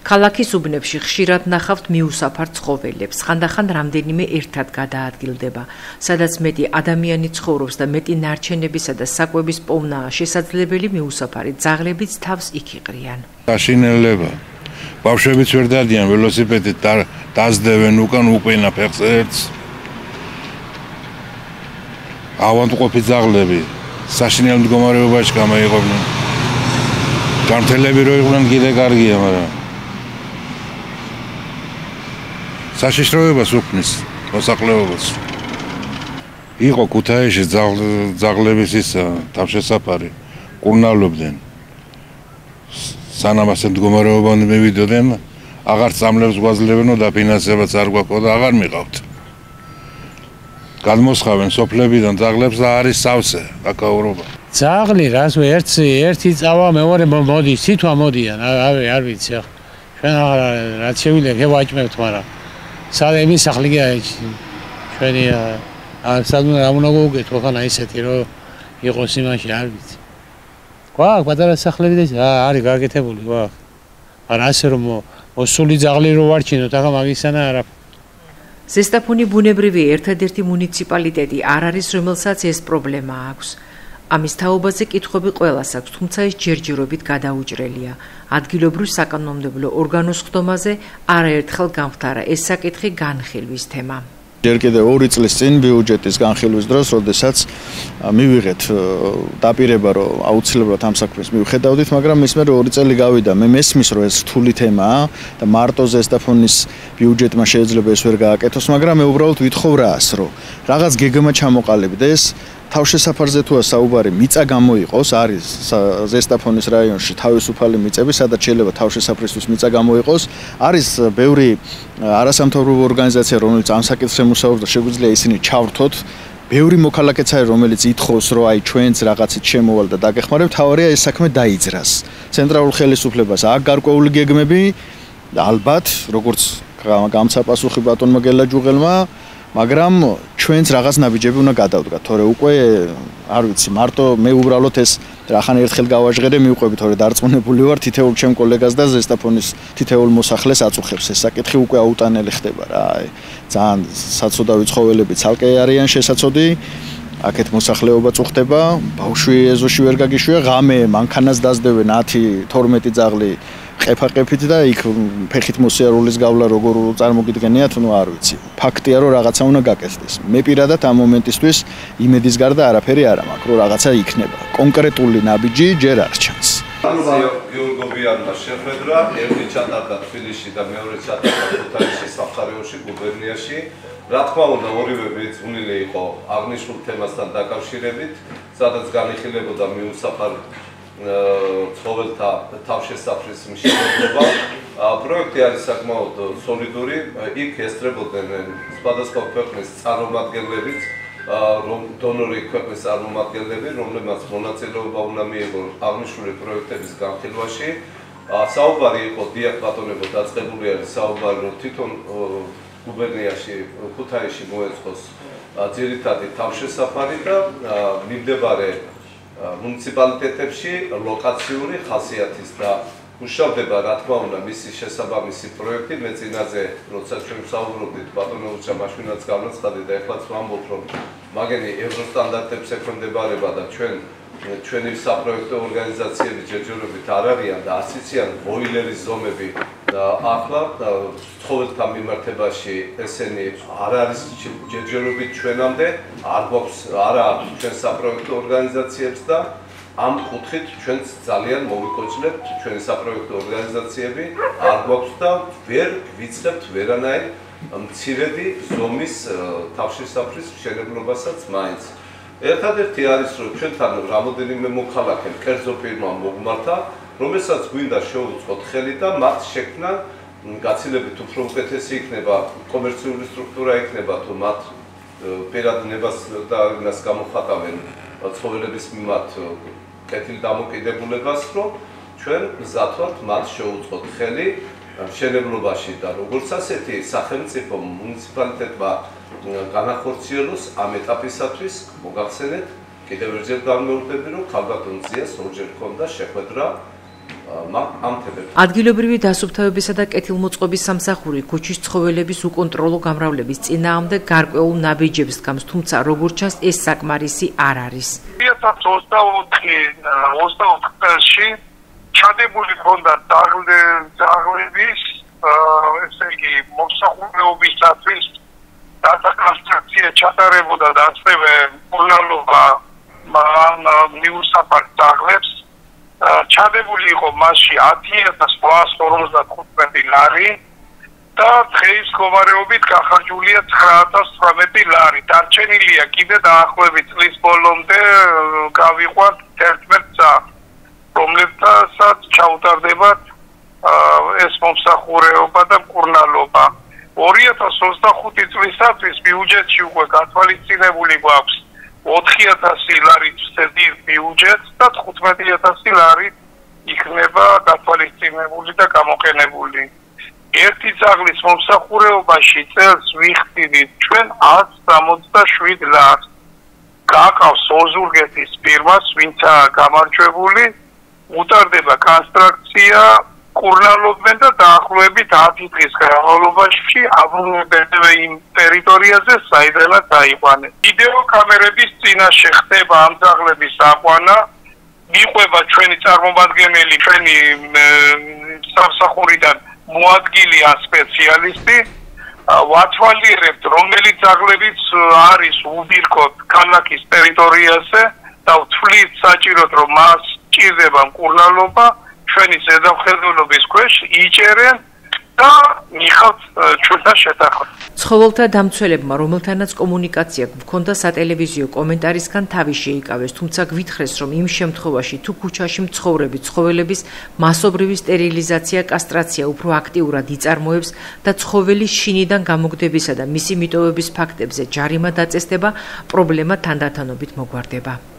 ქალაქის უბნებში ხშირად ნახავთ მიუსაფარ ცხოველებს, ხანდახან რამდენიმე ერთად გადაადგილდება, სადაც მეტი ადამიანი ცხოვრობს და მეტი ნარჩენებისა და საკვების პოვნაა შესაძლებელი მიუსაფარი ძაღლებიც თავს იქ იყრიან. Აშინელება. ბავშვებიც ვერ დადიან ველოსიპედით დაზდევენ უკან უყინა ფეხს ერთს. ავადმყოფი ძაღლები საშინელ მდგომარეობაში გამოიყოფნენ. ჯანმრთელები რო იყვნენ კიდე კარგია, მაგრამ საშიშროებას უქმნის მოსახლეობას. იყო ქუთაისში ძაღლების ის თავშესაფარი, კურნალობდნენ. სანამ ასე მდგომარეობამდე მივიდოდნენ, აღარ წამლებს გვაძლევენო და ფინანსებაც არ გვაქვს და აღარ მიყავთ. გადმოსხავენ სოფლებიდან ძაღლებს და არის სავსე აკაურობა. ძაღლი რას ერთი წავა მეორე მოდის, თვითონ მოდიან, არ ვიცი ახლა. ჩვენ აღარ რაც შევიდა გევაჭმევთ, მაგრამ სად ემის სახლი ჩვენი სადმე რა უნდა გოგეთო ხანა ისეთი რომ იყოს იმაში არ ვიცი. გვაქვს პატარა სახლები და არის გაკეთებული გვაქვს. მაგრამ ასე რომ მოსული ძაღლი რო ვარჩინოთ, ახლა მაგისანა არა. ზესტაფონი ბუნებრივი ერთადერთი მუნიციპალიტეტი არ არის, რომელსაც ეს პრობლემა აქვს. ამის თაობაზე კითხვები ყველას აქვს, თუმცა ეს ჯერჯერობით გადაუჭრელია. ადგილობრივ საკანონმდებლო ორგანოს ხდომაზე არაერთხელ გამხდარა ეს საკითხი განხილვის თემა. ჯერ კიდევ 2 წლის წინ ბიუჯეტის განხილვის დროს, როდესაც მივიღეთ დაპირება, რომ აუცილებლად ამ საქმეს მივხედავდით, მაგრამ ის მე 2 წელი გავიდა. მე მესმის, რომ ეს რთული თემაა და მარტო ზესტაფონის ბიუჯეტმა შეიძლება ეს ვერ გააკეთოს, მაგრამ მე უბრალოდ ვითხოვ რას, რომ რაღაც გეგმა ჩამოყალიბდეს. თავშესაფარზე თუ საუბარი მიწა გამოიყოს, არის ზესტაფონის რაიონში თავისუფალი მიწები, სადაც შეიძლება თავშესაფრისთვის მიწა გამოიყოს. არის ბევრი არასამთავრობო ორგანიზაცია, რომელიც ამ საკითხზე მუშაობს და შეგვიძლია ისინი ჩავრთოთ. ბევრი მოქალაქეც არის, რომელიც ითხოვს, რომ აი ჩვენც რაღაცით შემოვალ და დაგეხმარებთ. თავარია ეს საქმე დაიძრას. ცენტრალურ ხელისუფლებას აქვს გარკვეული გეგმები და ალბათ, როგორც გამცა პასუხი ბატონმა გელაჯუღელმა, მაგრამ ჩვენც რაღაც ნაბიჯები უნდა გადავდგათ, თორე უკვე არ ვიცი, მარტო მე უბრალოდ ეს რახან ერთხელ გავაჟღერე, მივყვები, თორე დარწმუნებული ვარ თითოეულ ჩემ კოლეგას და ზესტაფონის თითოეულ მოსახლეს აწუხებს ეს საკითხი უკვე აუტანელი ხდება რა. ძალიან საცოდავი ცხოველები ცალკე არიან შესაძოდი. აქეთ მოსახლეობა წუხდება, ბავშვი ეზოში ვერ გაგიშვია, ღამე მანქანას დაზდევენ 10-12 ძაღლი ყეფაყეფით და იქ ფეხით მოსიარულის გავლა როგორ წარმოგიდგენიათ, ნუ არ ვიცი. ფაქტია, რომ რაღაცა უნდა გაკეთდეს. მე პირადად ამ მომენტისთვის იმედის გარდა არაფერი არ მაქვს, რომ რაღაცა იქნება. კონკრეტული ნაბიჯი ჯერ არ ჩანს. გიორგობიანმა შეხვედრა, ერთი ჩატარდა თბილისში და მეორე ჩატარდა ქუთაისში, სამხარეოში, გუბერნიაში. რა თქმა უნდა, ორივე მიძღვნილი იყო აღნიშნულ თემასთან დაკავშირებით, სადაც განიხილებოდა მიუსაფარ ცხოველთა თავშესაფრის მშენებლობა. პროექტი არის საკმაოდ სოლიდური, იქ ესწრებოდნენ სხვადასხვა ქვეყნის წარმომადგენლებიც, დონორი ქვეყნის წარმომადგენლები, რომლებმაც მონაწილეობა უნდა მიიღო აღნიშნული პროექტების განხილვაში. საუბარი იყო დიახ ბატონებო, დაწყებული არის საუბარი, რომ თვითონ გუბერნიაში, ქუთაისში მოეწყოს ძირითადი თავშესაფარი და მიმდებარე მუნიციპალიტეტებში ლოკაციური ხასიათის და მუშავდება რა თქმა უნდა მისი შესაბამისი პროექტი. მე წინაზე როცა ჩვენ ვსაუბრობდით ბატონო ჩამაშვინაც განაცხადი და ეხლაც ვამბობ, რომ მაგენი ევროსტანდარტებს ექვემდებარება და ჩვენი საპროექტო ორგანიზაციები ჯერჯერობით არ არიან და ასიციან ბოილერის ზომები და ახლა ცხოველთა მიმართებაში ესენი არ არის ჯერჯერობით ჩვენამდე, არ გვაქვს არა ჩვენ საპროექტო ორგანიზაციებს და ამ კუთხით ჩვენც ძალიან მოვიკოჭლებთ ჩვენი საპროექტო ორგანიზაციები არ გვაქვს და ვერ ვიწყებთ ვერანაირ მცირედი ზომის თავშესაფრის მშენებლობასაც მაინც. ერთადერთი არის, რომ ჩვენთან რამოდენიმე მოქალაქე კერძო ფირმა მოგმართა, რომელსაც გვინდა შევუწყოთ ხელი და მათ შექმნა გაცილებით უფრო უკეთესი იქნება კომერციული სტრუქტურა იქნება, თუ მათ პირადნებას და იმას გამოხატავენ ცხოველების მიმართ კეთილდამოკიდებულებას, რომ ჩვენ მზად ვართ მათ შევუწყოთ ხელი მშენებლობაში და როგორც ასეთი სახელმწიფო მუნიციპალიტეტმა განახორციელოს ამ ეტაპისათვის მოგახსენეთ კიდევ ერთჯერ გამეორდები, რომ ქალბატონ ძიას ორჯერ ჰქონდა შეხვედრა ადგილობრივი დასუფთავებისა და კეთილმოწყობის სამსახური ქუჩის ცხოველების უკონტროლო გამრავლების წინააღმდეგ გარკვეულ ნაბიჯებს დგამს, თუმცა როგორც ჩანს, ეს საკმარისი არ არის. 2024 წელში ჩადებული ჰქონდა დაღლების ესე იგი მოსახურეობისათვის დასაკონსტრუქცია ჩატარებოდა და ასევე მკურნალობა მიუსაფარს დაღლებს. ჩადებული იყო მასში 10,855 ლარი და დღეის მდგომარეობით გახარჯულია 9,018 ლარი. დარჩენილია კიდე დაახლოებით წლის ბოლომდე გავიყვანთ 11 წამს, რომლებთასაც ჩაუტარდებათ ეს მომსახურეობა და მკურნალობა. 2025 წლისათვის ბიუჯეტში უკვე გათვალისწინებული გვაქვს 4,000 ლარით ვსევდით ბიუჯეტს და 15,000 ლარით იქნება გათვალისწინებული და გამოყენებული. ერთი ძაღლის მომსახურეობაში წელს ვიხდით ჩვენ 167 ლარს. გაკავს ოზურგეთის ფირმას, ვინცაა გამარჯვებული, უტარდება კონსტრუქცია, მკურნალობენ და დაახლოებით 10 დღის განმავლობაში აბრუნებენ იმ ტერიტორიაზე, საიდანაც აიყვანეს. ვიდეო კამერების წინაშე ხდება ამ ძაღლების აყვანა, მიყვება ჩვენი წარმომადგენელი, ჩვენი სამსახურიდან მოადგილი სპეციალისტი, ვათვალიერებთ, რომელი ძაღლებიც არის უბირკოთ ქალაქის ტერიტორიაზე და ვთვლით საჭიროდ, რომ მას ჭირდება მკურნალობა, ჩვენი ზედამხედველობის ქვეშ იჭერენ და მიხავთ ჩვენთან შეთანხმებას. ცხოველთა დამცველებმა, რომელთანაც კომუნიკაცია გვქონდა სატელევიზიო კომენტარისგან თავი შეიკავეს, თუმცა გვითხრეს, რომ იმ შემთხვევაში თუ ქუჩაში მცხოვრები ცხოველების მასობრივი სტერილიზაცია, კასტრაცია უფრო აქტიურად იწარმოებს და ცხოველის შინიდან გამოგდებისა და მისი მიტოვების ფაქტებზე ჯარიმა დაწესდება, პრობლემა თანდათანობით მოგვარდება.